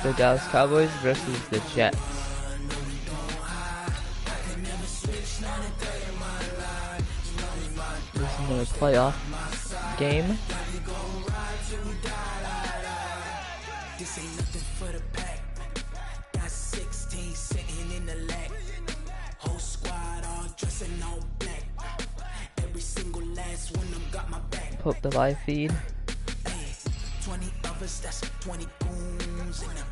The Dallas Cowboys versus the Jets. This is another playoff game. This ain't nothing for the pack. Got 16 sitting in the lag. Whole squad all dressing all black. Every single last one of them got my back. Put up the live feed. Hey, 20 of us, that's 20 goons in them.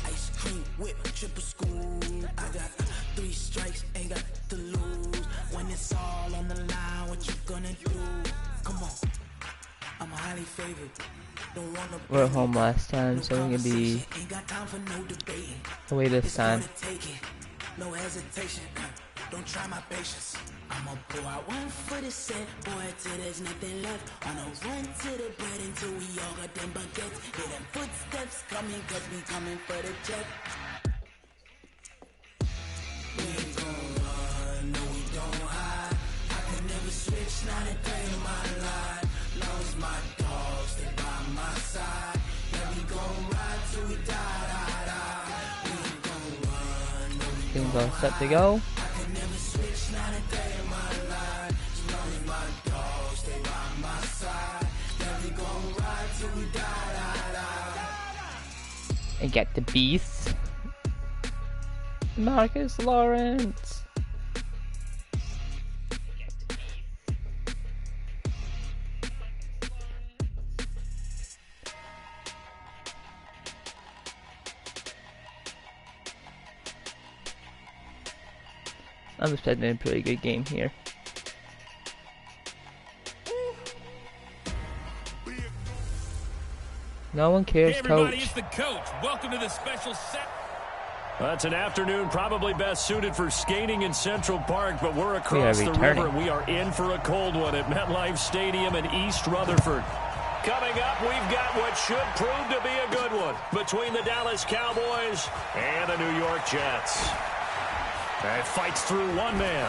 Ice cream whip, triple school. I got 3 strikes, ain't got to lose. When it's all on the line, what you gonna do? Come on, I'm highly favored. We're at home last time, so we're gonna be away this time. No hesitation, don't try my patience. I'ma pull out one foot of set, boy, till there's nothing left. On a run to the bread until we all got them baguettes. Hear them footsteps coming, cause we coming for the check. We ain't gon' run, no we don't hide. I can never switch, not a day in my life. Lost my dogs, they by my side. Yeah, we gon' ride till we die. We ain't gon' run, no we Things all set to go. I can never switch, not a day in my life. Lost my dogs, they by my side. Yeah, we gon' ride till we die. And get the beast. Marcus Lawrence. I'm expecting a pretty good game here. No one cares, hey everybody, coach. It's the coach. Welcome to the special set. That's an afternoon probably best suited for skating in Central Park, but we're across the river and we are in for a cold one at MetLife Stadium in East Rutherford. Coming up, we've got what should prove to be a good one between the Dallas Cowboys and the New York Jets. And fights through one man.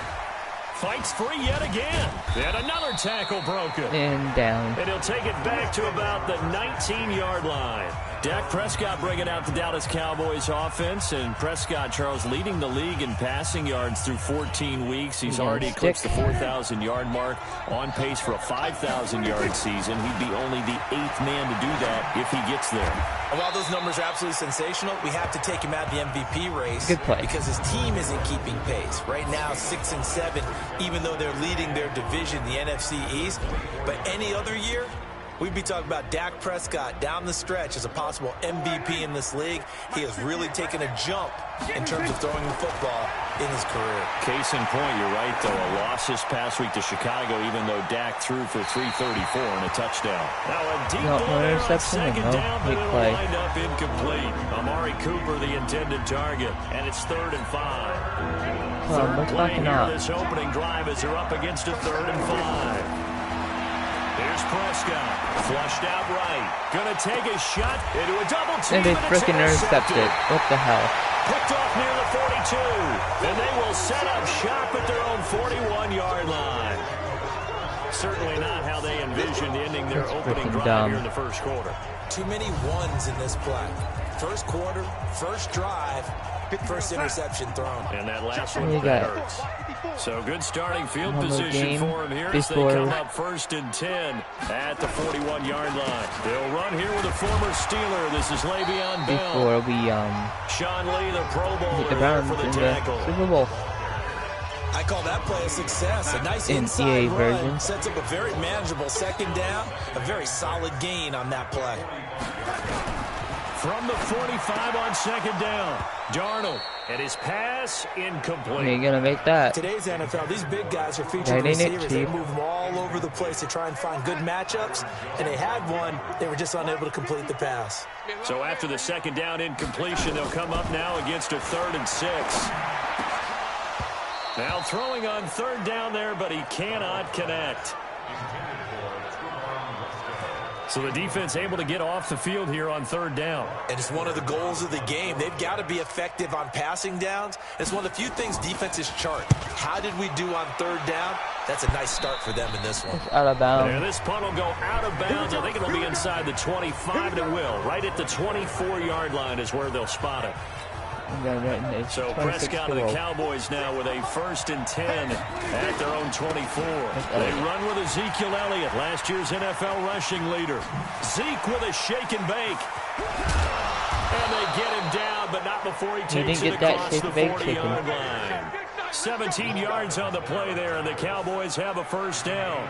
Fights free yet again. And another tackle broken. And down. And he'll take it back to about the 19-yard line. Dak Prescott bringing out the Dallas Cowboys offense. And Prescott, Charles, leading the league in passing yards through 14 weeks. He's already eclipsed the 4,000-yard mark. On pace for a 5,000-yard season. He'd be only the 8th man to do that if he gets there. And while those numbers are absolutely sensational, we have to take him out of the MVP race. Good play. Because his team isn't keeping pace. Right now, 6-7, even though they're leading their division, the NFC East. But any other year, we'd be talking about Dak Prescott down the stretch as a possible MVP in this league. He has really taken a jump in terms of throwing the football in his career. Case in point, you're right, though. A loss this past week to Chicago, even though Dak threw for 334 and a touchdown. Now a deep ball there on second down, but it'll wind up incomplete. Amari Cooper, the intended target, and it's 3rd and 5. Third play here this opening drive as they're up against a 3rd and 5. Here's Prescott, flushed out right. Gonna take a shot into a double team. And they freaking intercepted. What the hell? Picked off near the 42. And they will set up shop at their own 41-yard line. Certainly not how they envisioned ending their opening drive here in the first quarter. Too many ones in this play. First quarter, first drive, first interception thrown. And that last one hurts. So good starting field position for him here as they come up 1st and 10 at the 41-yard line. They'll run here with a former Steeler. This is Le'Veon Bell. Before we Sean Lee, the Pro Bowler, the Browns for the in tackle. the Super Bowl. I call that play a success. A nice inside run sets up a very manageable 2nd down. A very solid gain on that play. From the 45 on 2nd down, Darnold, and his pass incomplete. You're gonna make that. Today's NFL, these big guys are featured receivers. They move them all over the place to try and find good matchups, and they had one. They were just unable to complete the pass. So after the 2nd down incompletion, they'll come up now against a 3rd and 6. Now throwing on 3rd down there, but he cannot connect. So the defense able to get off the field here on 3rd down. And it's one of the goals of the game. They've got to be effective on passing downs. It's one of the few things defenses chart. How did we do on 3rd down? That's a nice start for them in this one. It's out of bounds. And this punt will go out of bounds. I think it'll be inside the 25, and it will. Right at the 24-yard line is where they'll spot it. So Prescott of the Cowboys now with a 1st and 10 at their own 24. They run with Ezekiel Elliott, last year's NFL rushing leader. Zeke with a shake and bake. And they get him down, but not before he takes it across the 40-yard line. 17 yards on the play there, and the Cowboys have a 1st down.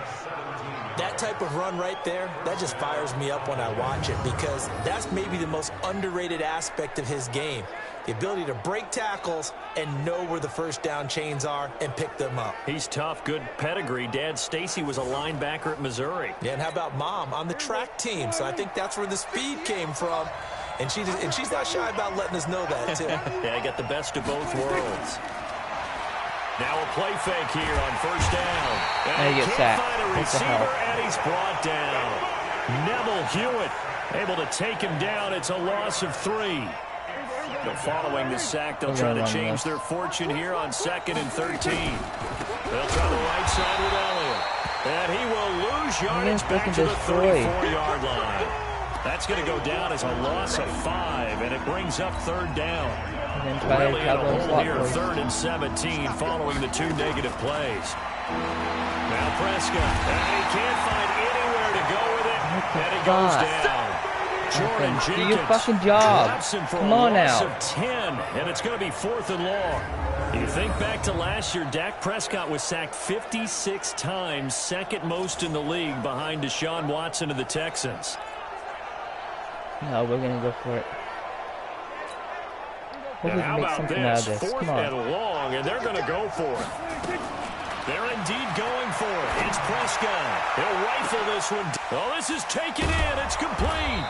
That type of run right there, that just fires me up when I watch it, because that's maybe the most underrated aspect of his game. The ability to break tackles and know where the 1st down chains are and pick them up. He's tough, good pedigree. Dad Stacy was a linebacker at Missouri. Yeah, and how about Mom on the track team? So I think that's where the speed came from. And she's not shy about letting us know that, too. Yeah, I got the best of both worlds. Now a play fake here on 1st down. And he gets sacked. Find a receiver, and he's brought down. Neville Hewitt able to take him down. It's a loss of 3. But following the sack, they'll try to change their fortune here on 2nd and 13. They'll try the right side with Elliott. And he will lose yardage back to the 34-yard line. That's going to go down as a loss of 5, and it brings up 3rd down. Really in a hole here, 3rd and 17, following the 2 negative plays. Now Prescott, and he can't find anywhere to go with it, and it goes down. Jordan Jenkins do your fucking job. Come on now. Of 10, and it's going to be 4th and long. You think back to last year, Dak Prescott was sacked 56 times, 2nd most in the league behind Deshaun Watson of the Texans. No, we're going to go for it. We'll and how make about something out of this? this. 4th and long, and they're going to go for it. They're indeed going for it. It's Prescott. He'll rifle this one. Oh, this is taken in. It's complete.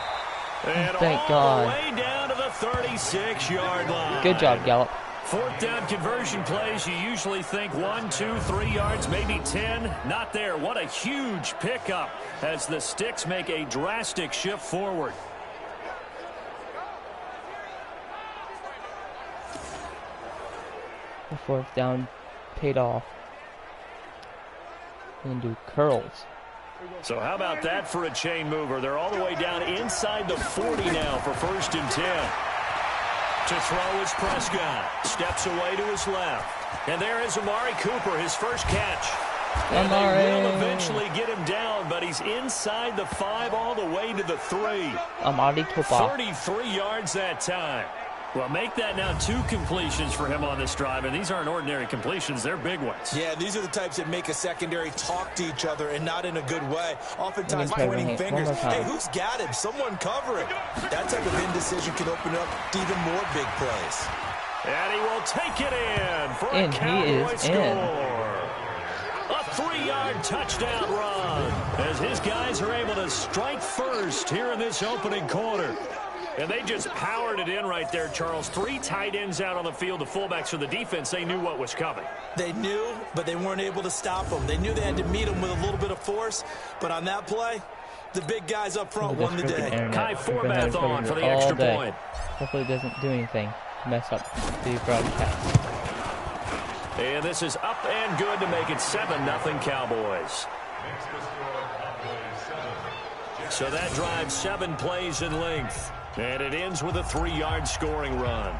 And thank all God. The way down to the 36-yard line. Good job, Gallup. 4th down conversion plays, you usually think 1, 2, 3 yards, maybe 10. Not there. What a huge pickup as the Sticks make a drastic shift forward. The 4th down paid off. We're going to do curls. So how about that for a chain mover? They're all the way down inside the 40 now for 1st and 10. To throw is Prescott. Steps away to his left. And there is Amari Cooper, his first catch. And they will eventually get him down, but he's inside the 5 all the way to the 3. Amari Cooper. 33 yards that time. Well, make that now 2 completions for him on this drive, and these aren't ordinary completions. They're big ones. Yeah, these are the types that make a secondary talk to each other and not in a good way. Oftentimes pointing fingers. Hey, who's got him? Someone cover it. That type of indecision can open up to even more big plays. And he will take it in for a Cowboy score. A 3-yard touchdown run as his guys are able to strike first here in this opening quarter. And they just powered it in right there, Charles. 3 tight ends out on the field. The fullbacks for the defense, they knew what was coming. They knew, but they weren't able to stop them. They knew they had to meet them with a little bit of force. But on that play, the big guys up front won the day. Kai Forbath on for the extra point. Hopefully it doesn't do anything to mess up the broadcast. And this is up and good to make it 7-0 Cowboys. So that drives 7 plays in length. And it ends with a 3-yard scoring run.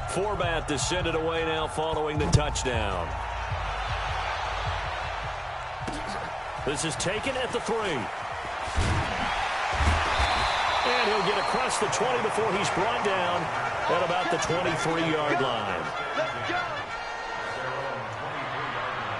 Forbath to send it away now following the touchdown. This is taken at the 3. And he'll get across the 20 before he's brought down at about the 23-yard line.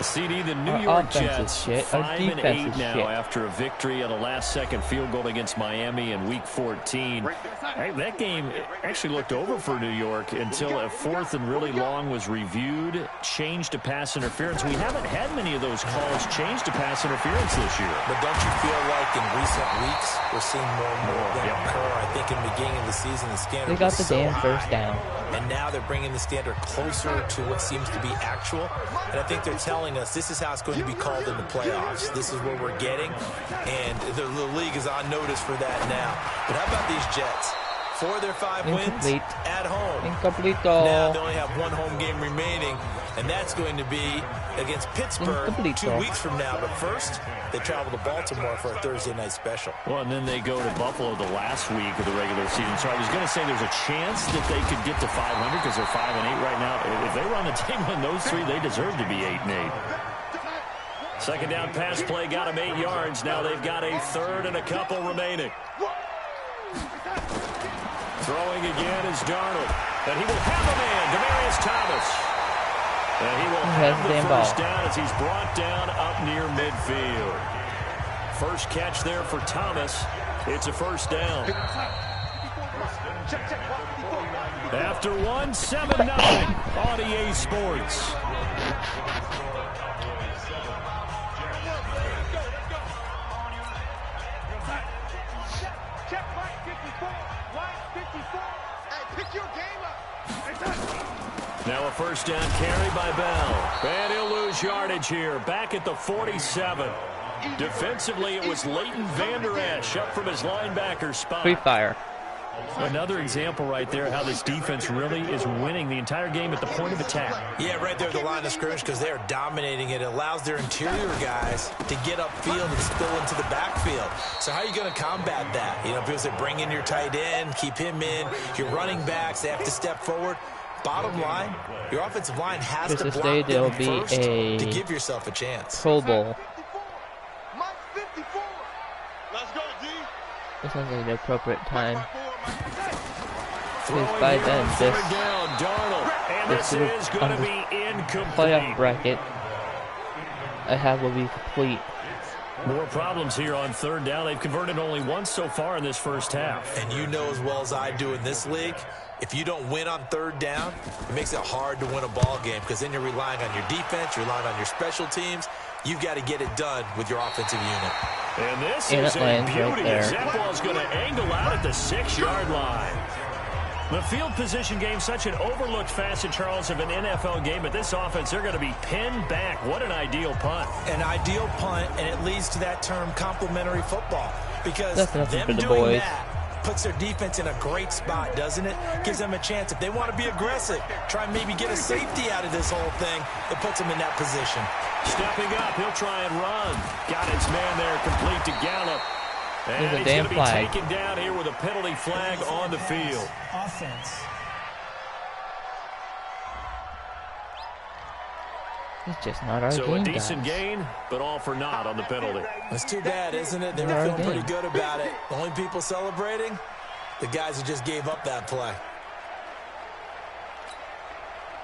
CD, the New York Jets 5-8 now after a victory on a last-second field goal against Miami in Week 14. That game actually looked over for New York until a 4th and really long was reviewed, changed to pass interference. We haven't had many of those calls changed to pass interference this year. But don't you feel like in recent weeks we're seeing more and more of them occur? I think in the beginning of the season the standard got the damn 1st down. And now they're bringing the standard closer to what seems to be actual. And I think they're telling us this is how it's going to be called in the playoffs. This is what we're getting. And the league is on notice for that now. But how about these Jets? 4 of their 5 wins at home. Incompleto. Now they only have 1 home game remaining, and that's going to be against Pittsburgh 2 weeks from now. But first, they travel to Baltimore for a Thursday night special. Well, and then they go to Buffalo the last week of the regular season. So I was going to say there's a chance that they could get to 500 because they're 5-8 right now. If they run the table on those 3, they deserve to be 8-8. Second down pass play got them 8 yards. Now they've got a third and a couple remaining. Throwing again is Darnold. And he will have a man, Demaryius Thomas. And he will have the first down as he's brought down up near midfield. First catch there for Thomas. It's a first down. After 1, 7-0 on EA Sports. Now a first down carry by Bell. And he'll lose yardage here. Back at the 47. Defensively, it was Leighton Vander Esch up from his linebacker spot. Free fire. Another example right there how this defense really is winning the entire game at the point of attack. Yeah, right there at the line of scrimmage because they are dominating it. It allows their interior guys to get upfield and spill into the backfield. So how are you going to combat that? You know, because they bring in your tight end, keep him in. Your running backs, they have to step forward. Bottom line, your offensive line has to block them first to give yourself a chance. Pro Bowl. This sounds like the appropriate time. Because by then, this is going to be incomplete. Playoff bracket I have will be complete. More problems here on third down. They've converted only once so far in this first half. And you know as well as I do in this league, if you don't win on third down, it makes it hard to win a ball game because then you're relying on your defense, you're relying on your special teams. You've got to get it done with your offensive unit. And this is a beauty. That ball's going to angle out at the 6-yard line. The field position game, such an overlooked facet, Charles, of an NFL game. But this offense, they're going to be pinned back. What an ideal punt. An ideal punt, and it leads to that term complementary football. Because them doing boys. That puts their defense in a great spot, doesn't it? Gives them a chance. If they want to be aggressive, try and maybe get a safety out of this whole thing, it puts them in that position. Stepping up, he'll try and run. Got his man there, complete to Gallup. And he's going to be taken down here with a penalty flag on the field. Offense. It's just not our game, So a decent gain, but all for naught on the penalty. It's too bad, isn't it? They were feeling pretty good about it. The only people celebrating, the guys who just gave up that play.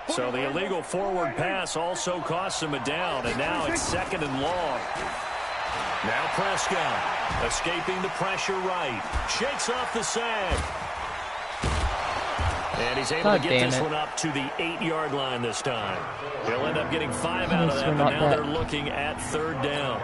So the illegal forward pass also costs him a down, and now it's 2nd and long. Now Prescott escaping the pressure right. Shakes off the sack. And he's able to get this one up to the 8-yard line this time. He'll end up getting 5 out of that, but now they're looking at third down.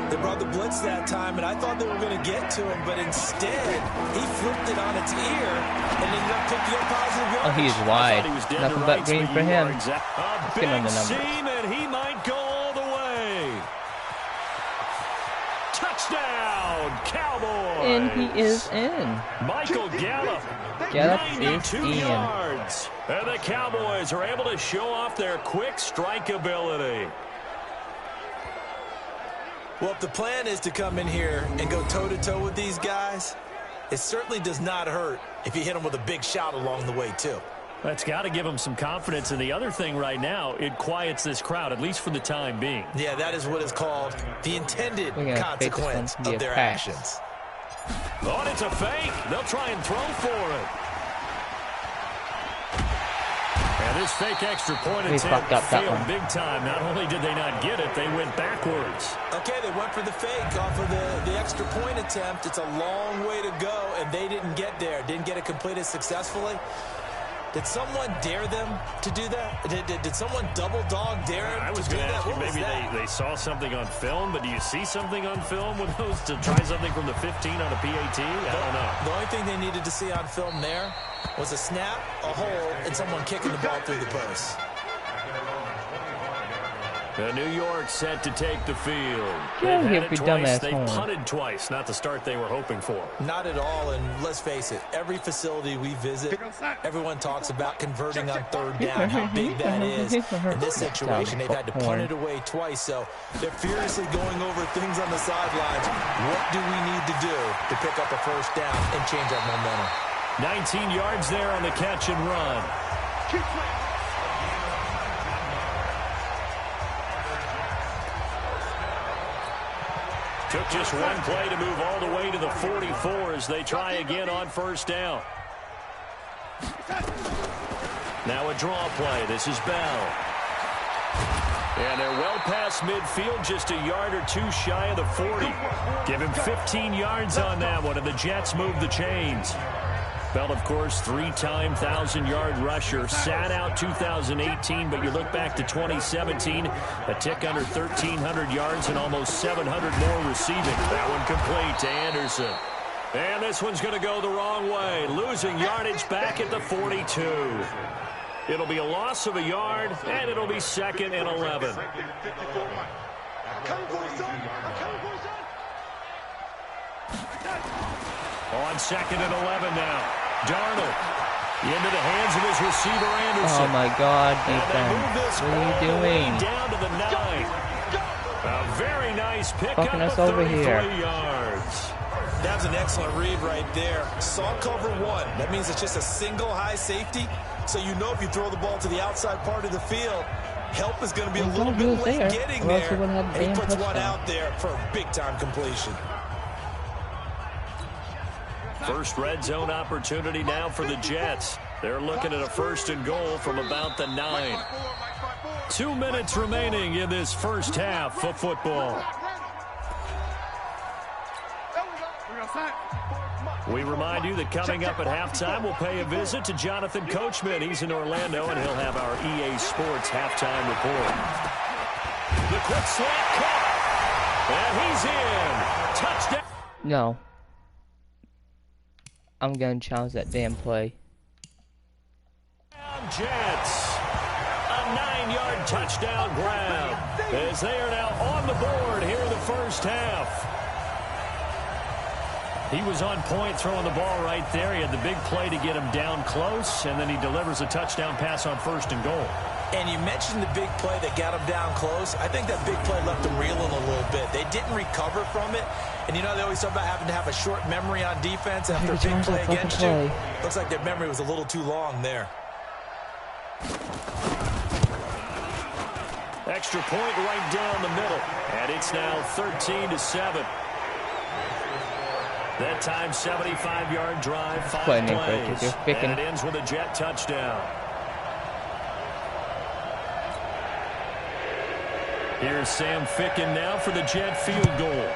They brought the blitz that time, and I thought they were going to get to him, but instead, he flipped it on its ear and ended up picking up positive yards. Oh, he's wide. Nothing but green for him. A big seam, and he might go all the way. Touchdown, Cowboys! And he is in. Michael Gallup, Gallup 92 is yards. And the Cowboys are able to show off their quick strike ability. Well, if the plan is to come in here and go toe-to-toe with these guys, it certainly does not hurt if you hit them with a big shot along the way, too. That's got to give them some confidence. And the other thing right now, it quiets this crowd, at least for the time being. Yeah, that is what is called the intended consequence of their actions. Oh, and it's a fake. They'll try and throw for it. And this fake extra point attempt failed big time. Not only did they not get it, they went backwards. Okay, they went for the fake off of the extra point attempt. It's a long way to go, and they didn't get there. Didn't get it completed successfully. Did someone dare them to do that? Did someone double dog dare them I was to do going to that? ask you, maybe they saw something on film, but do you see something on film with those to try something from the 15 on a PAT? I don't know. The only thing they needed to see on film there was a snap, a hole, and someone kicking the ball through the post. New York set to take the field. Get They've here, had you it twice. They dumbass. punted twice. Not the start they were hoping for. Not at all, and let's face it, every facility we visit, everyone talks about converting on third down, how big that is. In this situation, they've had to punt it away twice, so they're furiously going over things on the sidelines. What do we need to do to pick up a first down and change our momentum? 19 yards there on the catch and run. Took just one play to move all the way to the 44 as they try again on first down. Now a draw play. This is Bell. And they're well past midfield, just a yard or two shy of the 40. Give him 15 yards on that one, and the Jets move the chains. Bell, of course, three-time 1,000-yard rusher. Sat out 2018, but you look back to 2017, a tick under 1,300 yards and almost 700 more receiving. That one complete to Anderson. And this one's going to go the wrong way, losing yardage back at the 42. It'll be a loss of a yard, and it'll be 2nd and 11. On 2nd and 11 now. Darnold into the hands of his receiver, Anderson. Oh, my God, defense. What are you doing? Down to the 9. A very nice pickup of 33 yards. That's an excellent read right there. Saw cover 1. That means it's just a single high safety. So you know if you throw the ball to the outside part of the field, help is going to be a little bit late getting there. And he puts one out there for a big-time completion. First red zone opportunity now for the Jets. They're looking at a 1st and goal from about the 9. 2 minutes remaining in this first half of football. We remind you that coming up at halftime, we'll pay a visit to Jonathan Coachman. He's in Orlando, and he'll have our EA Sports halftime report. The quick slant caught, and he's in. Touchdown. No. I'm going to challenge that damn play. Jets. A 9-yard touchdown grab as they are now on the board here in the first half. He was on point throwing the ball right there. He had the big play to get him down close, and then he delivers a touchdown pass on 1st and goal. And you mentioned the big play that got him down close. I think that big play left him reeling a little bit. They didn't recover from it. And you know, they always talk about having to have a short memory on defense after a big play against you. Looks like their memory was a little too long there. Extra point right down the middle. And it's now 13-7. That time, 75-yard drive, 5 plays. And it ends with a Jet touchdown. Here's Sam Ficken now for the Jet field goal.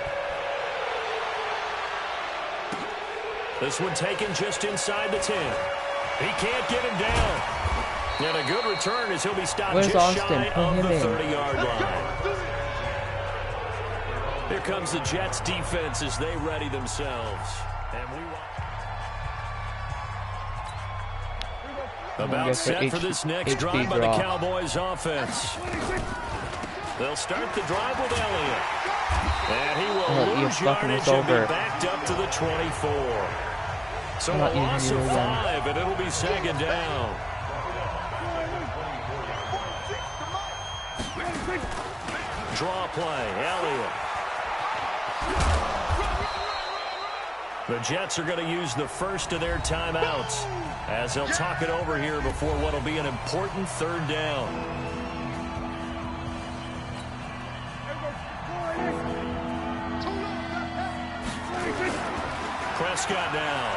This one taken just inside the 10. He can't get him down. And a good return as he'll be stopped just shy of the 30-yard line. Here comes the Jets defense as they ready themselves. And about set for this next drive by the Cowboys offense. They'll start the drive with Elliott. And he will lose yardage and be backed up to the 24. So a loss of 5, and it'll be 2nd down. Draw play, Elliott. The Jets are going to use the first of their timeouts as they'll talk it over here before what will be an important 3rd down. Prescott now,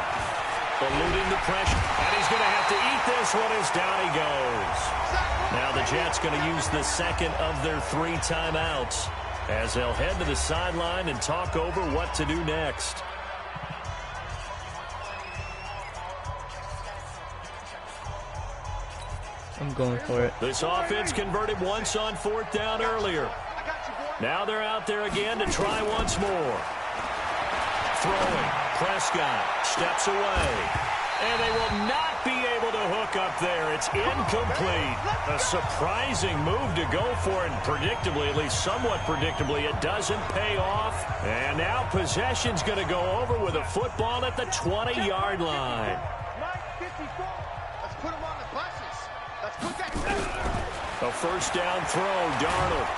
eluding the pressure, and he's going to have to eat this one as down he goes. Now the Jets going to use the 2nd of their 3 timeouts as they'll head to the sideline and talk over what to do next. I'm going for it. This offense converted once on 4th down earlier. Now they're out there again to try once more. Throwing. Prescott steps away. And they will not be able to hook up there. It's incomplete. A surprising move to go for it, and predictably, at least somewhat predictably, it doesn't pay off. And now possession's going to go over with a football at the 20-yard line. Let's put him on the buses. Let's put that. A first down throw, Darnold.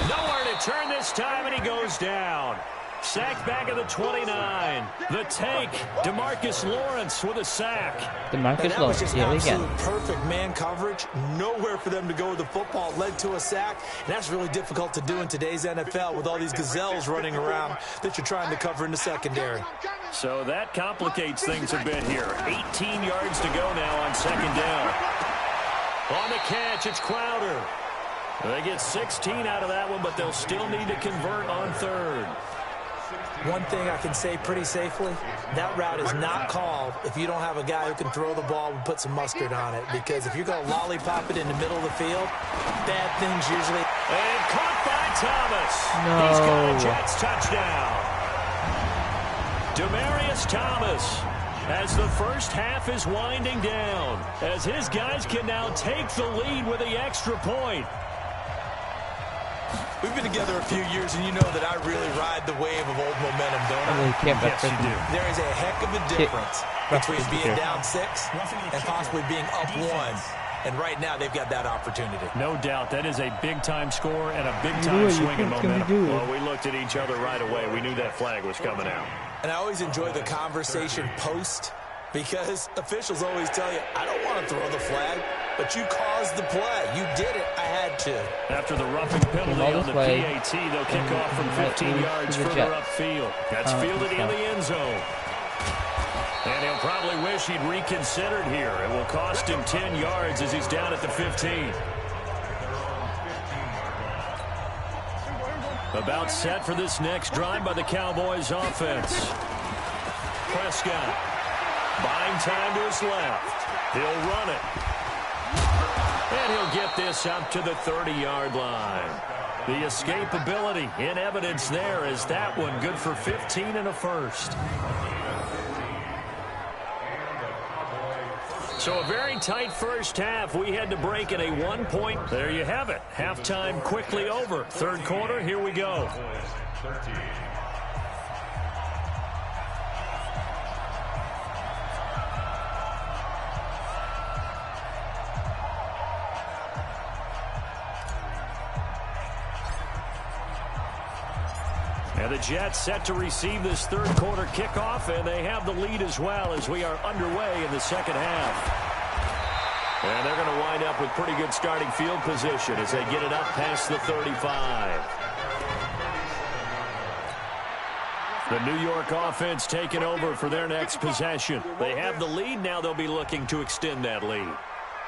Nowhere to turn this time, and he goes down. Sacked back at the 29. The take, DeMarcus Lawrence with a sack. DeMarcus Lawrence, here we go. Perfect man coverage. Nowhere for them to go with the football. Led to a sack. And that's really difficult to do in today's NFL with all these gazelles running around that you're trying to cover in the secondary. So that complicates things a bit here. 18 yards to go now on second down. On the catch, it's Crowder. They get 16 out of that one, but they'll still need to convert on third. One thing I can say pretty safely, that route is not called if you don't have a guy who can throw the ball and put some mustard on it. Because if you're going to lollipop it in the middle of the field, bad things usually. And caught by Thomas. No. He's got a Jets touchdown. Demaryius Thomas, as the first half is winding down, as his guys can now take the lead with the extra point. We've been together a few years, and you know that I really ride the wave of old momentum, don't I? Yes, you do. There is a heck of a difference between being down 6 and possibly being up 1. And right now, they've got that opportunity. No doubt. That is a big-time score and a big-time swing in momentum. Well, we looked at each other right away. We knew that flag was coming out. And I always enjoy the conversation post, because officials always tell you, I don't want to throw the flag, but you caused the play. You did it. I had to. After the roughing penalty on the PAT, they'll kick off from 15 yards further upfield. That's fielded in the end zone. And he'll probably wish he'd reconsidered here. It will cost him 10 yards as he's down at the 15. About set for this next drive by the Cowboys offense. Prescott buying time to his left. He'll run it. And he'll get this up to the 30-yard line. The escapability in evidence there is that one good for 15 and a first. So a very tight first half. We had to break at a 1 point. There you have it. Halftime quickly over. Third quarter, here we go. And the Jets set to receive this third quarter kickoff, and they have the lead as well as we are underway in the second half. And they're going to wind up with pretty good starting field position as they get it up past the 35. The New York offense taking over for their next possession. They have the lead. Now they'll be looking to extend that lead.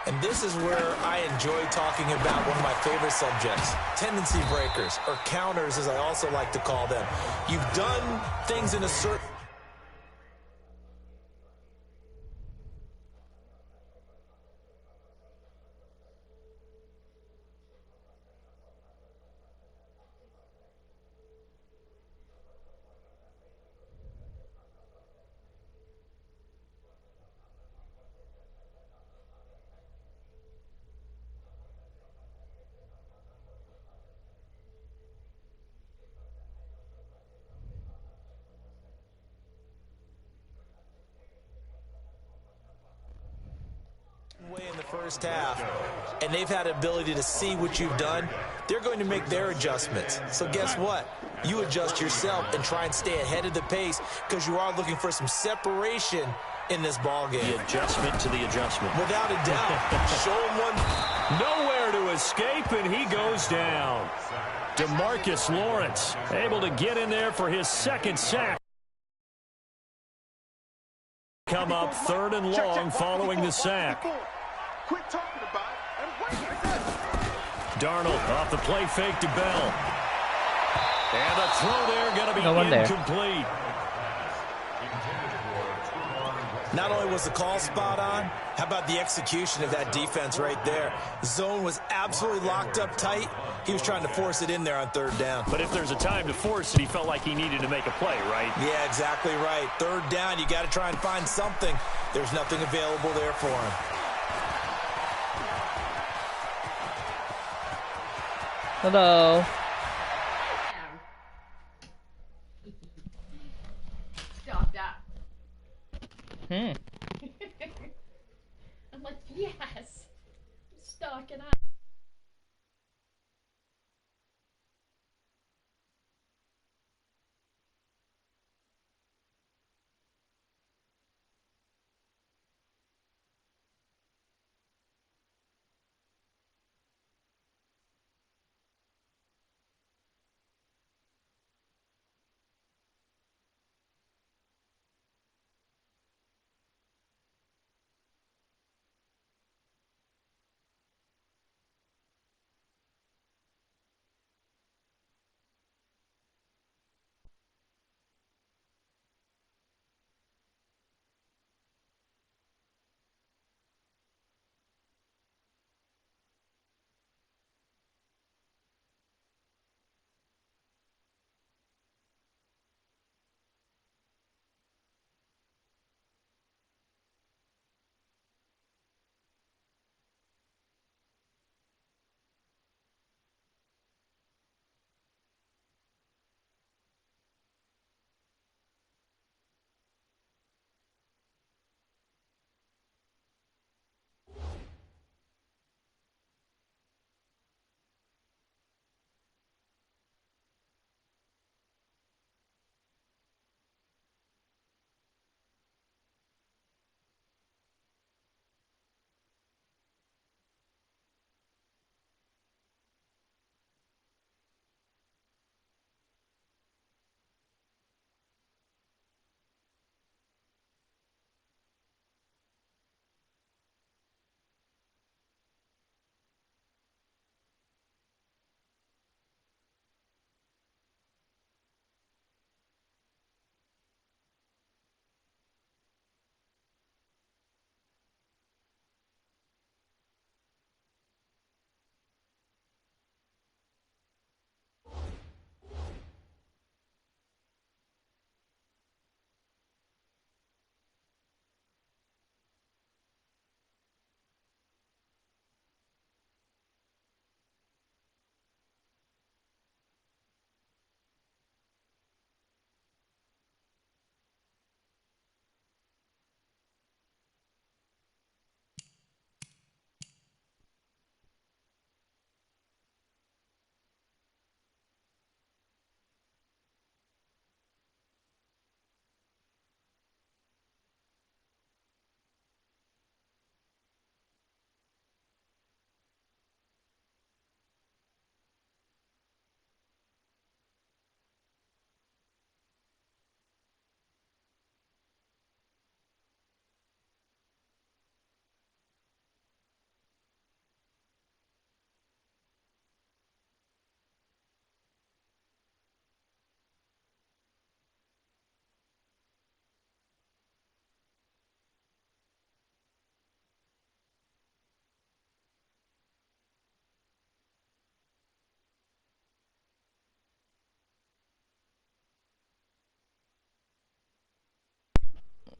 And this is where I enjoy talking about one of my favorite subjects, tendency breakers, or counters as I also like to call them. You've done things in a certain... way in the first half, and they've had the ability to see what you've done. They're going to make their adjustments. So guess what? You adjust yourself and try and stay ahead of the pace, because you are looking for some separation in this ball game. The adjustment to the adjustment. Without a doubt. Show him one. Nowhere to escape, and he goes down. DeMarcus Lawrence able to get in there for his second sack. Come up third and long following the sack. Quit talking about it and wait. Darnold off the play fake to Bell. And the throw there going to be incomplete. Not only was the call spot on, how about the execution of that defense right there? Zone was absolutely locked up tight, He was trying to force it in there on 3rd down. But if there's a time to force it, he felt like he needed to make a play, right? Yeah, exactly right. 3rd down, you got to try and find something. There's nothing available there for him. Hello. Stop that. Hmm. I'm like, yes. I'm stalking up.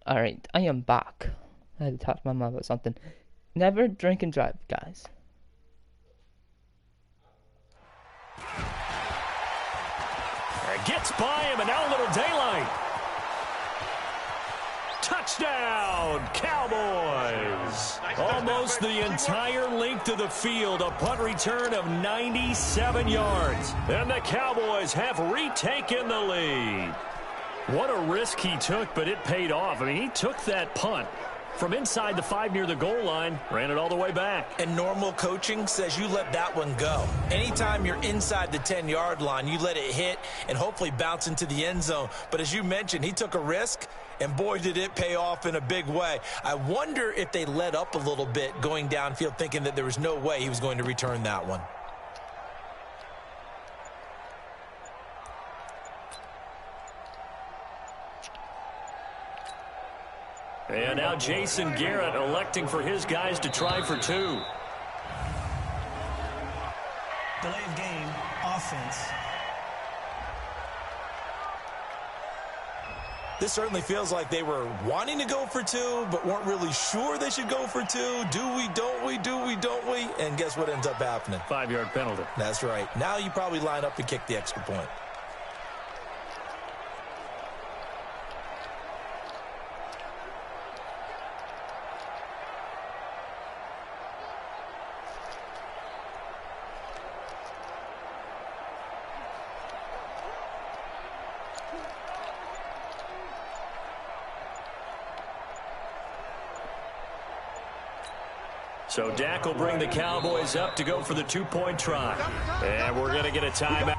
Alright, I am back. I had to talk to my mom about something. Never drink and drive, guys. Gets by him, and now a little daylight. Touchdown, Cowboys. Almost the entire length of the field, a punt return of 97 yards. And the Cowboys have retaken the lead. What a risk he took, but it paid off. I mean, he took that punt from inside the 5 near the goal line, ran it all the way back. And normal coaching says you let that one go. Anytime you're inside the 10-yard line, you let it hit and hopefully bounce into the end zone. But as you mentioned, he took a risk, and boy, did it pay off in a big way. I wonder if they let up a little bit going downfield, thinking that there was no way he was going to return that one. And now Jason Garrett electing for his guys to try for 2. Delay of game. defense. This certainly feels like they were wanting to go for two, but weren't really sure they should go for two. Do we, don't we, do we, don't we? And guess what ends up happening? 5-yard penalty. That's right. Now you probably line up and kick the extra point. So Dak will bring the Cowboys up to go for the 2-point try. And we're going to get a timeout.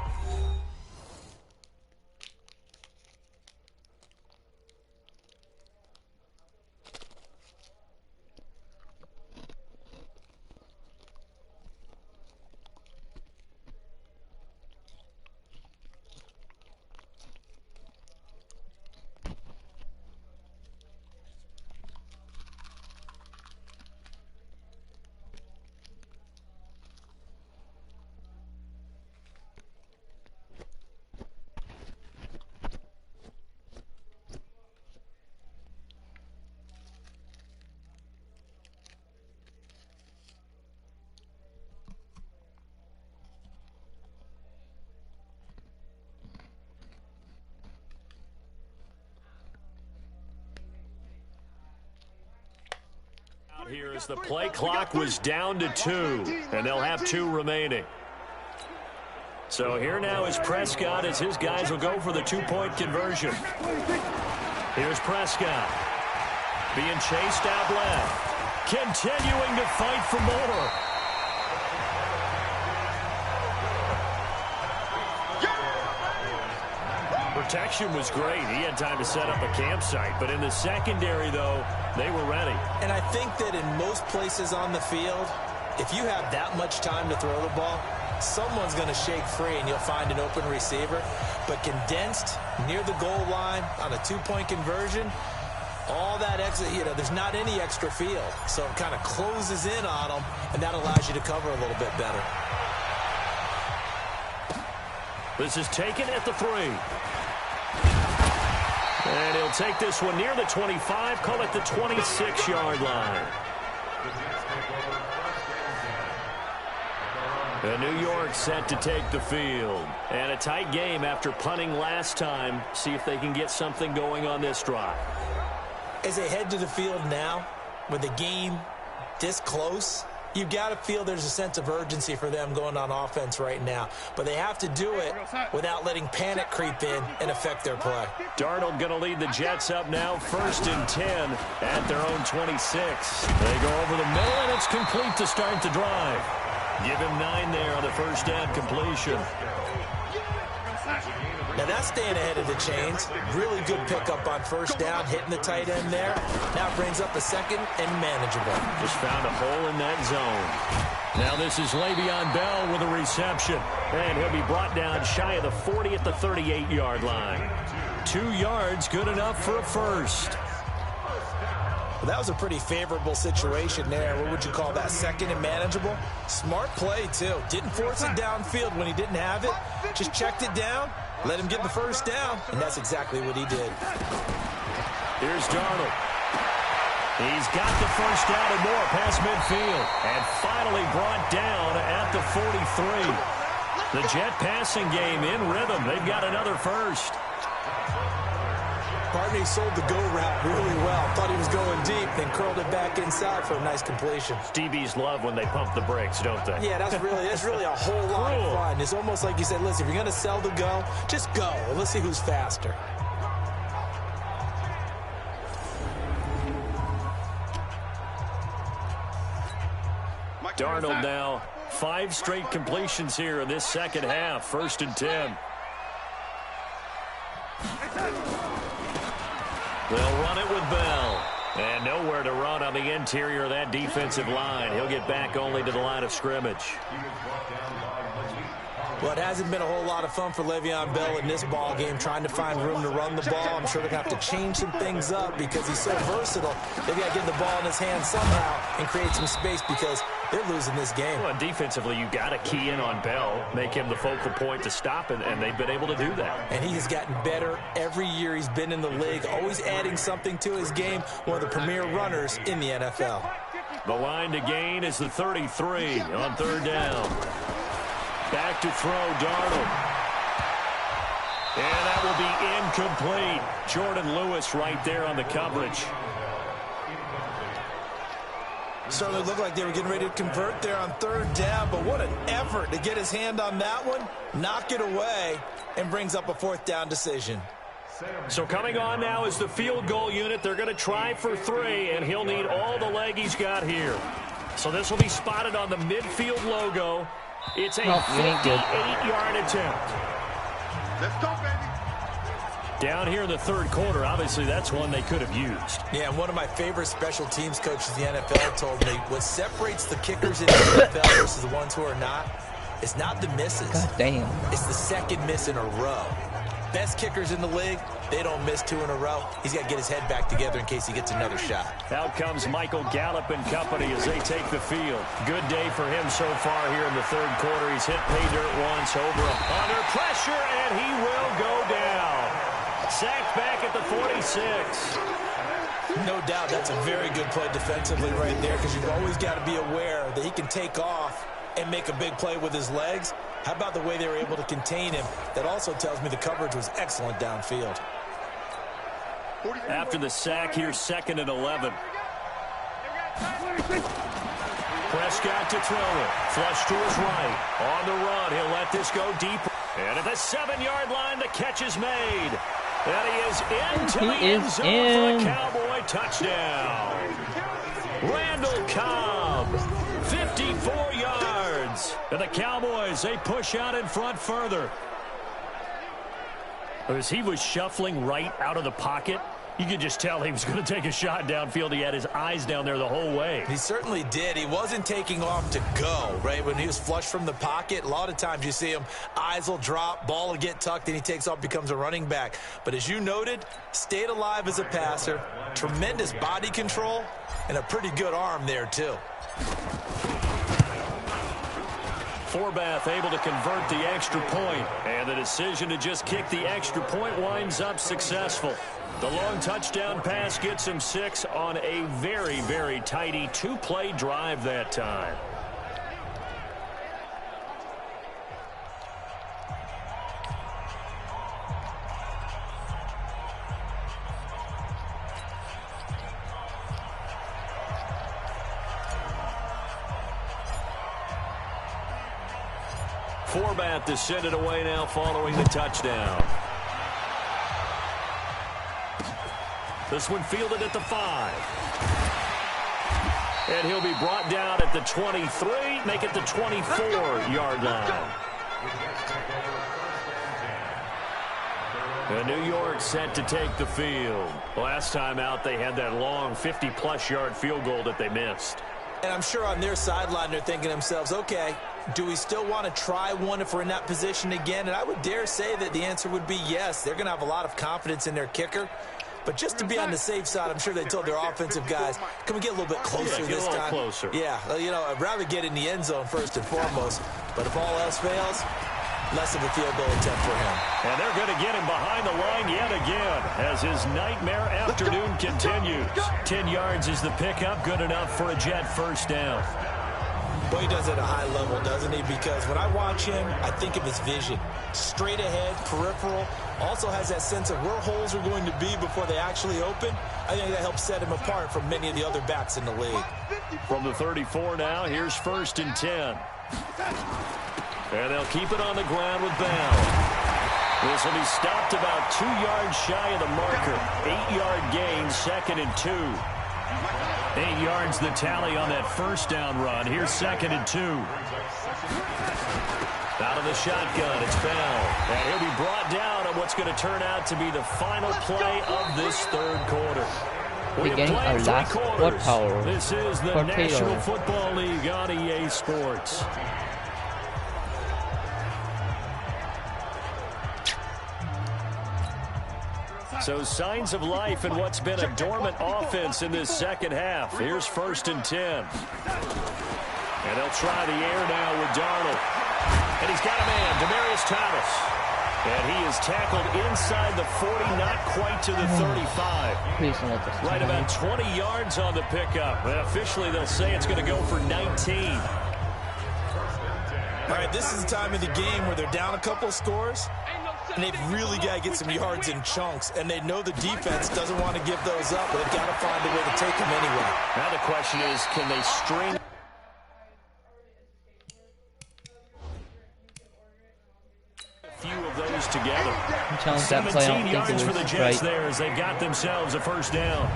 Here as the play clock was down to 2, and they'll have 2 remaining. So here now is Prescott as his guys will go for the 2-point conversion. Here's Prescott being chased out left, continuing to fight for more. Protection was great. He had time to set up a campsite, but in the secondary, though, they were ready. And I think that in most places on the field, if you have that much time to throw the ball, someone's going to shake free and you'll find an open receiver. But condensed near the goal line on a 2-point conversion, all that extra, there's not any extra field. So it kind of closes in on them, and that allows you to cover a little bit better. This is taken at the 3. And he'll take this one near the 25, call it the 26-yard line. And New York set to take the field. And a tight game after punting last time. See if they can get something going on this drive. As they head to the field now, with the game this close, you've got to feel there's a sense of urgency for them going on offense right now. But they have to do it without letting panic creep in and affect their play. Darnold going to lead the Jets up now, 1st and 10 at their own 26. They go over the middle, and it's complete to start the drive. Give him 9 there on the first down completion. Now that's staying ahead of the chains. Really good pickup on first down, hitting the tight end there. Now brings up a 2nd and manageable. Just found a hole in that zone. Now this is Le'Veon Bell with a reception. And he'll be brought down shy of the 40 at the 38-yard line. 2 yards, good enough for a first. Well, that was a pretty favorable situation there. What would you call that, 2nd and manageable? Smart play, too. Didn't force it downfield when he didn't have it. Just checked it down, let him get the first down, and that's exactly what he did. Here's Darnold. He's got the first down and more past midfield. And finally brought down at the 43. The Jet passing game in rhythm. They've got another first. Barney sold the go route really well. Thought he was going deep, then curled it back inside for a nice completion. DBs love when they pump the brakes, don't they? Yeah, that's really a whole lot of fun. It's almost like you said, listen, if you're going to sell the go, just go. Let's see who's faster. Darnold now 5 straight completions here in this second half. 1st and 10. They'll run it with Bell. And nowhere to run on the interior of that defensive line. He'll get back only to the line of scrimmage. Well, it hasn't been a whole lot of fun for Le'Veon Bell in this ball game, trying to find room to run the ball. I'm sure they're going to have to change some things up because he's so versatile. They've got to get the ball in his hands somehow and create some space because they're losing this game. Well, defensively, you got to key in on Bell, make him the focal point to stop, and they've been able to do that. And he has gotten better every year he's been in the league, always adding something to his game, one of the premier runners in the NFL. The line to gain is the 33 on third down. Back to throw, Darnold. And that will be incomplete. Jordan Lewis right there on the coverage. Certainly looked like they were getting ready to convert there on third down, but what an effort to get his hand on that one, knock it away, and brings up a fourth down decision. So coming on now is the field goal unit. They're going to try for 3, and he'll need all the leg he's got here. So this will be spotted on the midfield logo. It's a 58-yard attempt. Let's go, baby. Down here in the third quarter, obviously that's one they could have used. Yeah, one of my favorite special teams coaches in the NFL told me what separates the kickers in the NFL versus the ones who are not, it's not the misses. God damn. It's the second miss in a row. Best kickers in the league, they don't miss 2 in a row. He's got to get his head back together in case he gets another shot. Out comes Michael Gallup and company as they take the field. Good day for him so far here in the third quarter. He's hit pay dirt once, over under pressure, and he will go down. Sacked back at the 46. No doubt that's a very good play defensively right there, because you've always got to be aware that he can take off and make a big play with his legs. How about the way they were able to contain him? That also tells me the coverage was excellent downfield. After the sack here, 2nd and 11. Prescott to throw it. Flush to his right. On the run, he'll let this go deep. And at the 7-yard line, the catch is made. And he is into the end zone for a Cowboy touchdown. Randall Cobb, 54 yards. And the Cowboys, they push out in front further. As he was shuffling right out of the pocket, you could just tell he was going to take a shot downfield. He had his eyes down there the whole way. He certainly did. He wasn't taking off to go, right? When he was flushed from the pocket, a lot of times you see him, eyes will drop, ball will get tucked, and he takes off, becomes a running back. But as you noted, stayed alive as a passer, tremendous body control, and a pretty good arm there, too. Forbath able to convert the extra point, and the decision to just kick the extra point winds up successful. The long touchdown pass gets him 6 on a very, very tidy 2-play drive that time. Forbath to send it away now following the touchdown. This one fielded at the 5. And he'll be brought down at the 23, make it the 24-yard line. And New York set to take the field. Last time out, they had that long 50-plus yard field goal that they missed. And I'm sure on their sideline, they're thinking to themselves, okay, do we still want to try one if we're in that position again? And I would dare say that the answer would be yes. They're going to have a lot of confidence in their kicker. But just to be on the safe side, I'm sure they told their offensive guys, can we get a little bit closer this time? Closer. Yeah, you know, I'd rather get in the end zone first and foremost. But if all else fails, less of a field goal attempt for him. And they're going to get him behind the line yet again as his nightmare afternoon continues. 10 yards is the pickup, good enough for a Jet first down. Well, he does it at a high level, doesn't he? Because when I watch him, I think of his vision. Straight ahead, peripheral. Also has that sense of where holes are going to be before they actually open. I think that helps set him apart from many of the other backs in the league. From the 34 now, here's 1st and 10. And they'll keep it on the ground with Bell. This will be stopped about 2 yards shy of the marker. 8-yard gain, 2nd and 2. 8 yards the tally on that first down run. Here's 2nd and 2. Out of the shotgun, it's Bell. And he'll be brought down on what's going to turn out to be the final play of this third quarter. We're getting our last quarter. This is the National Football League on EA Sports. So signs of life in what's been a dormant offense in this second half. Here's 1st and 10. And they'll try the air now with Darnold. And he's got a man, Demaryius Thomas. And he is tackled inside the 40, not quite to the 35. Right about 20 yards on the pickup. And officially, they'll say it's going to go for 19. All right, this is the time of the game where they're down a couple of scores, and they've really got to get some yards in chunks, and they know the defense doesn't want to give those up, but they've got to find a way to take them anyway. Now the question is, can they string a few of those together? 17 yards for the Jets there as they got themselves a first down.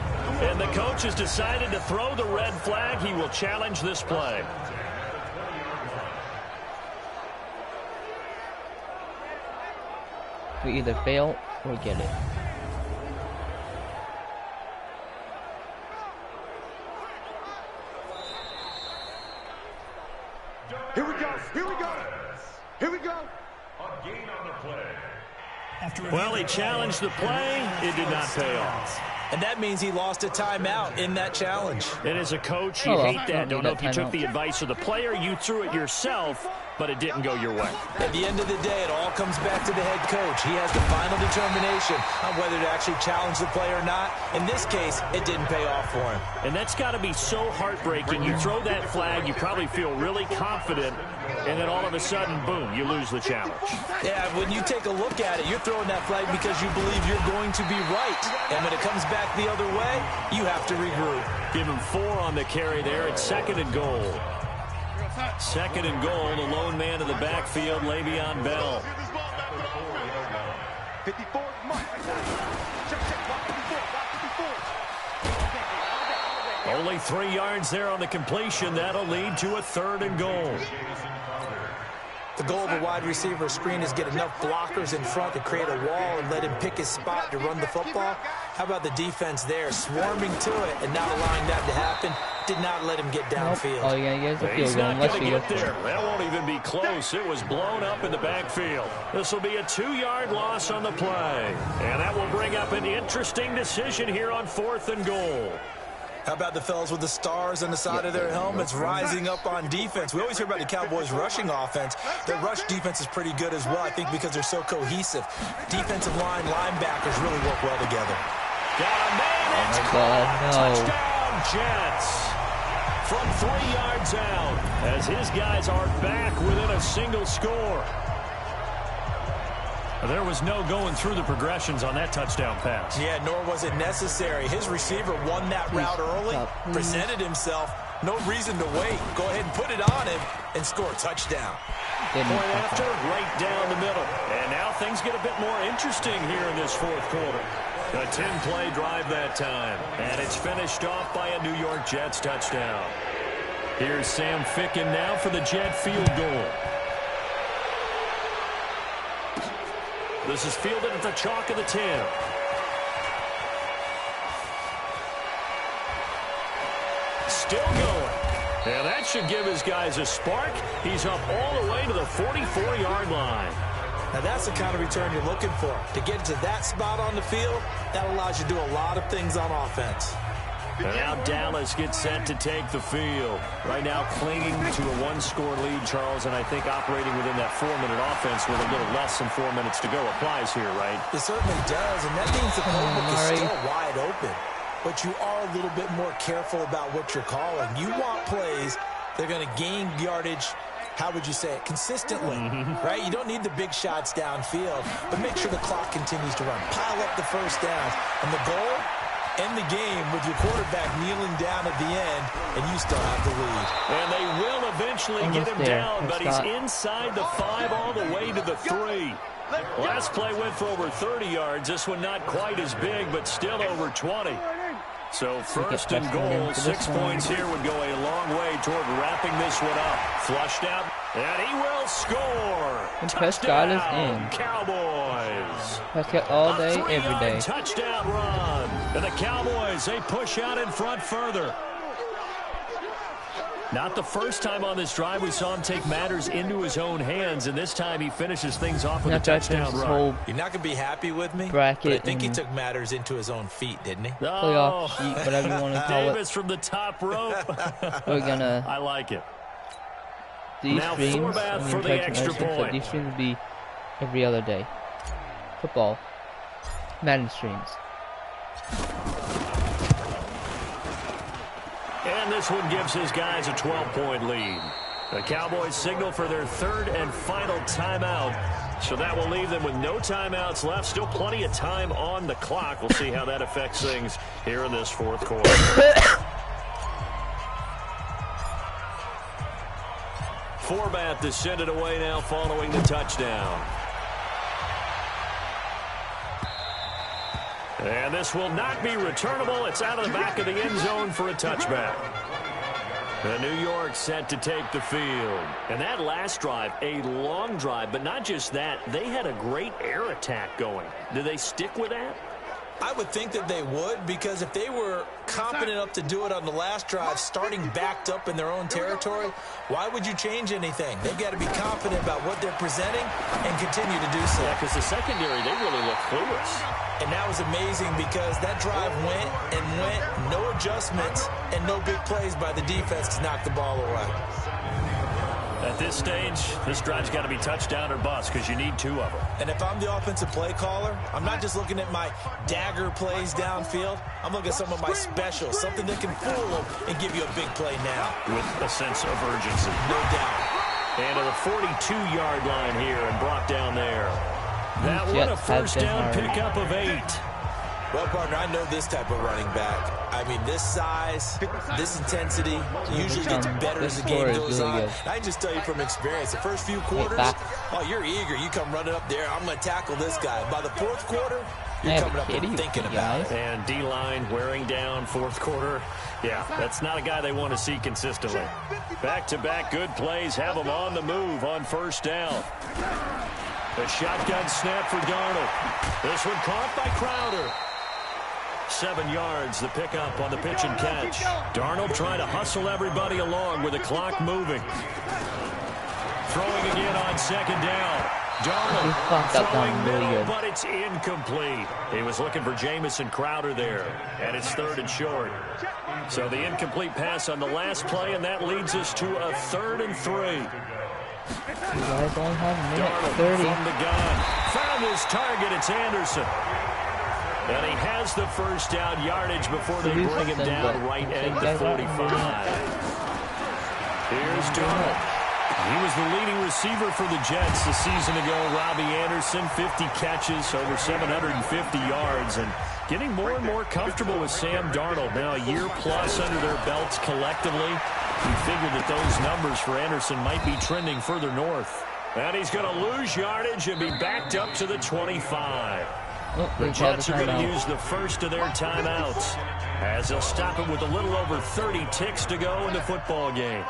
And the coach has decided to throw the red flag. He will challenge this play. We either fail or get it. Here we go. Here we go. Here we go. A gain on the play. Well, he challenged the play. It did not pay off. And that means he lost a timeout in that challenge. And as a coach, you hate that. Don't know if you took the advice of the player, you threw it yourself, but it didn't go your way. At the end of the day, it all comes back to the head coach. He has the final determination on whether to actually challenge the play or not. In this case, it didn't pay off for him. And that's got to be so heartbreaking. You throw that flag, you probably feel really confident, and then all of a sudden, boom, you lose the challenge. Yeah, when you take a look at it, you're throwing that flag because you believe you're going to be right. And when it comes back the other way, you have to regroup. Give him 4 on the carry there at 2nd and goal. 2nd and goal, the lone man in the backfield, Le'Veon Bell. 54. Only 3 yards there on the completion. That'll lead to a 3rd and goal. The goal of a wide receiver screen is get enough blockers in front to create a wall and let him pick his spot to run the football. How about the defense there, swarming to it and not allowing that to happen? Did not let him get downfield. All you gotta get is a He's field goal not unless going to you get there. That won't even be close. It was blown up in the backfield. This will be a 2-yard loss on the play. And that will bring up an interesting decision here on 4th and goal. How about the fellas with the stars on the side of their helmets rising up on defense? We always hear about the Cowboys' rushing offense. Their rush defense is pretty good as well, I think, because they're so cohesive. Defensive line, linebackers really work well together. Got a man. It's touchdown, Jets. From 3 yards out, as his guys are back within a single score. There was no going through the progressions on that touchdown pass. Yeah, nor was it necessary. His receiver won that route early, presented himself. No reason to wait. Go ahead and put it on him and score a touchdown. Point after, right down the middle. And now things get a bit more interesting here in this 4th quarter. A 10-play drive that time. And it's finished off by a New York Jets touchdown. Here's Sam Ficken now for the Jet field goal. This is fielded at the chalk of the 10. Still going. And that should give his guys a spark. He's up all the way to the 44-yard line. Now that's the kind of return you're looking for. To get to that spot on the field, that allows you to do a lot of things on offense. And now Dallas gets set to take the field. Right now clinging to a 1-score lead, Charles, and I think operating within that 4-minute offense with a little less than 4 minutes to go applies here, right? It certainly does, and that means the playbook is still wide open. But you are a little bit more careful about what you're calling. You want plays that are going to gain yardage, how would you say it, consistently, right? You don't need the big shots downfield, but make sure the clock continues to run. Pile up the first downs, and the goal, end the game with your quarterback kneeling down at the end, and you still have the lead. And they will eventually get him down, but he's inside the 5 all the way to the 3. Last play went for over 30 yards. This one not quite as big, but still over 20. So 1st and goal, 6 points here would go a long way toward wrapping this one up. Flushed out, and he will score. And Prescott is in. Cowboys. Prescott all day, every day. Touchdown run. And the Cowboys, they push out in front further. Not the first time on this drive we saw him take matters into his own hands, and this time he finishes things off with a touchdown run. You're not going to be happy with me, bracket, but I think he took matters into his own feet, didn't he? Playoff sheet, whatever you want to call Davis from the top rope. We're gonna. I like it. these Now streams, Forbath I mean, for the extra point. these streams will be every other day. Football, Madden streams. And this one gives his guys a 12-point lead. The Cowboys signal for their third and final timeout. So that will leave them with no timeouts left. Still plenty of time on the clock. We'll see how that affects things here in this fourth quarter. Forbath is sent it away now following the touchdown. And this will not be returnable. It's out of the back of the end zone for a touchback. The New York set to take the field. And that last drive, a long drive, but not just that. They had a great air attack going. Do they stick with that? I would think that they would, because if they were confident enough to do it on the last drive, starting backed up in their own territory, why would you change anything? They've got to be confident about what they're presenting and continue to do so. Yeah, because the secondary, they really look clueless. And that was amazing because that drive went and went, no adjustments, and no big plays by the defense to knock the ball away. At this stage, this drive's got to be touchdown or bust because you need two of them. And if I'm the offensive play caller, I'm not just looking at my dagger plays downfield. I'm looking at some of my specials, something that can fool them and give you a big play now. With a sense of urgency. No doubt. And to the 42-yard line here and brought down there. That one a first down pickup of 8. Well, partner, I know this type of running back. I mean, this size, this intensity usually gets better as the game goes on. I just tell you from experience, the first few quarters, oh, you're eager. You come running up there. I'm going to tackle this guy. By the fourth quarter, you're coming up and thinking about it. And D-line wearing down fourth quarter. Yeah, that's not a guy they want to see consistently. Back-to-back good plays have them on the move on first down. A shotgun snap for Darnold. This one caught by Crowder. 7 yards, the pickup on the pitch and catch. Darnold trying to hustle everybody along with the clock moving. Throwing again on second down. Darnold throwing middle, but it's incomplete. He was looking for Jamison Crowder there, and it's 3rd and short. So the incomplete pass on the last play, and that leads us to a 3rd and 3. Darnold from the gun. Found his target. It's Anderson. And he has the first down yardage before they bring him down right at the 45. Here's Darnold. He was the leading receiver for the Jets a season ago. Robbie Anderson, 50 catches, over 750 yards, and getting more and more comfortable with Sam Darnold. Now a year plus under their belts collectively. We figured that those numbers for Anderson might be trending further north. And he's going to lose yardage and be backed up to the 25. The Jets are going to use the first of their timeouts as they'll stop it with a little over 30 ticks to go in the football game.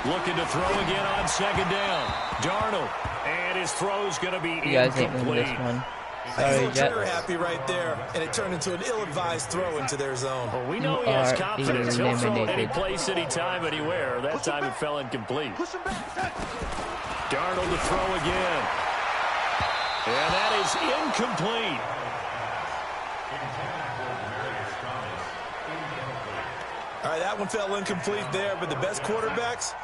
Looking to throw again on second down. Darnold, and his throw's going to be incomplete. Sorry, trigger happy right there, and it turned into an ill-advised throw into their zone. Well, we know he has confidence. He'll throw it any place, anytime, anywhere. That time it fell incomplete. Darnold to throw again. And that is incomplete. All right, that one fell incomplete there, but the best quarterbacks,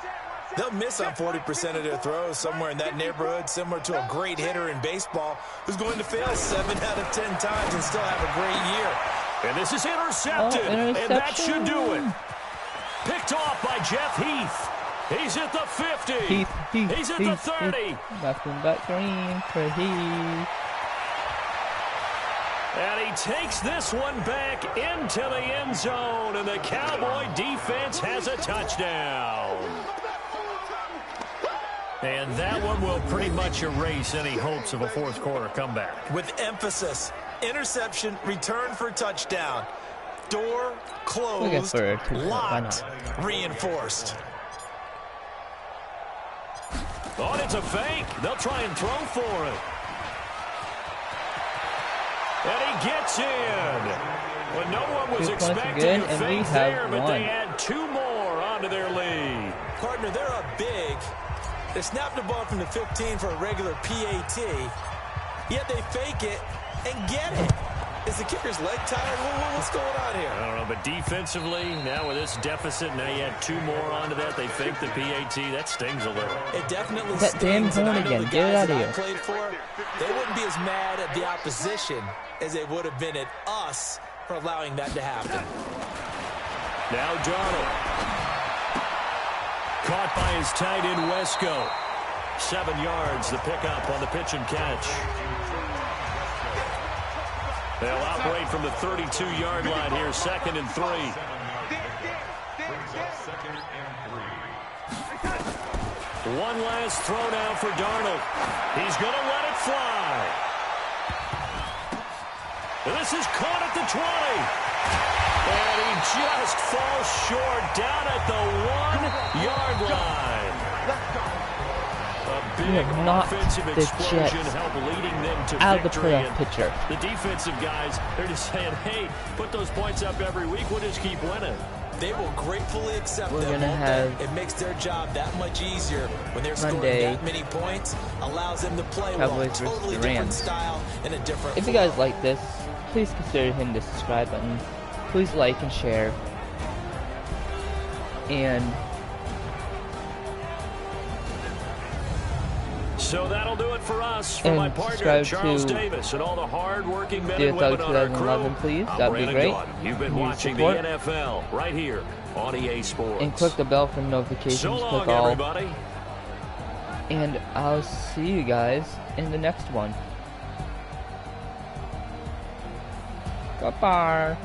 they'll miss on 40% of their throws, somewhere in that neighborhood, similar to a great hitter in baseball who's going to fail 7 out of 10 times and still have a great year. And this is intercepted, and that should do it. Picked off by Jeff Heath. He's at the 50. He's at the 30. Back green for Heath. And he takes this one back into the end zone, and the Cowboy defense has a touchdown. And that one will pretty much erase any hopes of a fourth quarter comeback. With emphasis, interception, return for touchdown. Door closed, locked, reinforced. Oh, it's a fake. They'll try and throw for it. And he gets in. Well, no one was expecting a fake there, but they add 2 more onto their lead. Partner, they're up big. They snapped the ball from the 15 for a regular PAT, yet they fake it and get it. Is the kicker's leg tired? What's going on here? I don't know, but defensively, now with this deficit, now you add 2 more onto that. They fake the PAT. That stings a little. It definitely that damn stings. horn again. Get it out of here. Played for, they wouldn't be as mad at the opposition as they would have been at us for allowing that to happen. Now Darnold. Caught by his tight end, Wesco. 7 yards, the pickup on the pitch and catch. They'll operate from the 32-yard line here, 2nd and 3. One last throw now for Darnold. He's going to let it fly. And this is caught at the 20. And he just falls short down at the 1-yard line. We have knocked the Jets out of the playoff picture. The defensive guys, they're just saying, hey, put those points up every week. We'll just keep winning. They will gratefully accept We're them. gonna have it makes their job that much easier when they're Monday, scoring that many points. Allows them to play COWBOYS well. Totally versus the different Rams. style and a different If you guys like this, please consider hitting the subscribe button. Please like and share. And so that'll do it for us. For my partner, Charles Davis, and all the hard-working men and women on our crew, please. I'm That'd be Brandon great. Gaudin. You've been Need watching support. the NFL right here on EA Sports. And click the bell for notifications. So long, click all. everybody. And I'll see you guys in the next one. Goodbye.